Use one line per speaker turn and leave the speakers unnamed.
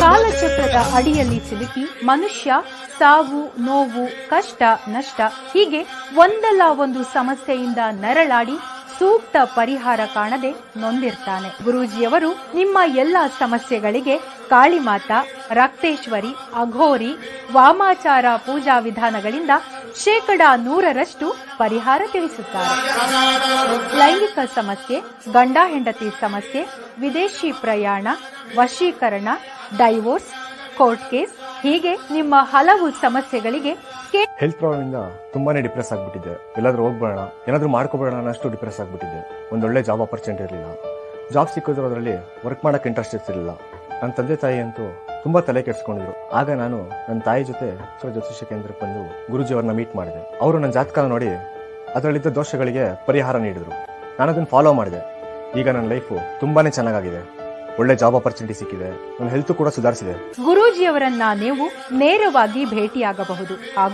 ಕಾಲಚಕ್ರದ ಅಡಿಯಲ್ಲಿ ಸಿಲುಕಿ ಮನುಷ್ಯ ಸಾವು, ನೋವು, ಕಷ್ಟ, ನಷ್ಟ ಹೀಗೆ ಒಂದಲ್ಲ ಒಂದು ಸಮಸ್ಯೆಯಿಂದ ನರಳಾಡಿ ಸೂಕ್ತ ಪರಿಹಾರ ಕಾಣದೆ ನೊಂದಿರ್ತಾನೆ. ಗುರೂಜಿಯವರು ನಿಮ್ಮ ಎಲ್ಲ ಸಮಸ್ಯೆಗಳಿಗೆ ಕಾಳಿಮಾತಾ, ರಕ್ತೇಶ್ವರಿ, ಅಘೋರಿ, ವಾಮಾಚಾರ ಪೂಜಾ ವಿಧಾನಗಳಿಂದ 100% ಪರಿಹಾರ ತಿಳಿಸುತ್ತಾರೆ. ಲೈಂಗಿಕ ಸಮಸ್ಯೆ, ಗಂಡ ಹೆಂಡತಿ ಸಮಸ್ಯೆ, ವಿದೇಶಿ ಪ್ರಯಾಣ, ವಶೀಕರಣ, ಡೈವೋರ್ಸ್, ಕೋರ್ಟ್ ಕೇಸ್ ಹೀಗೆ ನಿಮ್ಮ ಹಲವು ಸಮಸ್ಯೆಗಳಿಗೆ
ಹೆಲ್ತ್ ಪ್ರಾಬ್ಲಮ್ ಇಂದ ತುಂಬಾನೇ ಡಿಪ್ರೆಸ್ ಆಗ್ಬಿಟ್ಟಿದ್ದೆ. ಎಲ್ಲಾದ್ರೂ ಹೋಗ್ಬೇಡ, ಏನಾದ್ರೂ ಮಾಡ್ಕೋಬೇಡ ಅನ್ನಷ್ಟು ಡಿಪ್ರೆಸ್ ಆಗ್ಬಿಟ್ಟಿದ್ದೆ. ಒಂದೊಳ್ಳೆ ಜಾಬ್ ಆಪರ್ಚುನಿಟಿ ಇರಲಿಲ್ಲ. ಜಾಬ್ ಸಿಕ್ಕೋದ್ರಲ್ಲಿ ವರ್ಕ್ ಮಾಡಕ್ಕೆ ಇಂಟ್ರೆಸ್ಟ್ ಇರ್ತಿರ್ಲಿಲ್ಲ. ನನ್ನ ತಂದೆ ತಾಯಿ ಅಂತೂ ತುಂಬಾ ತಲೆ ಕೆಡಿಸ್ಕೊಂಡಿದ್ರು. ಆಗ ನಾನು ನನ್ನ ತಾಯಿ ಜೊತೆ ಜ್ಯೋತಿಷ್ಯ ಕೇಂದ್ರಕ್ಕೆ ಬಂದು ಗುರುಜಿ ಅವ್ರನ್ನ ಮೀಟ್ ಮಾಡಿದೆ. ಅವರು ನನ್ನ ಜಾತಕ ನೋಡಿ ಅದರಲ್ಲಿದ್ದ ದೋಷಗಳಿಗೆ ಪರಿಹಾರ ನೀಡಿದ್ರು. ನಾನು ಅದನ್ನ ಫಾಲೋ ಮಾಡಿದೆ. ಈಗ ನನ್ನ ಲೈಫು ತುಂಬಾನೇ ಚೆನ್ನಾಗಿದೆ. ಒಳ್ಳೆ ಜಾಬ್ ಆಪರ್ಚುನಿಟಿ ಸಿಕ್ಕಿದೆ. ನನ್ನ ಹೆಲ್ತ್ ಕೂಡ ಸುಧಾರಿಸಿದೆ.
ಗುರೂಜಿಯವರನ್ನ ನೀವು ನೇರವಾಗಿ ಭೇಟಿಯಾಗಬಹುದು ಹಾಗೂ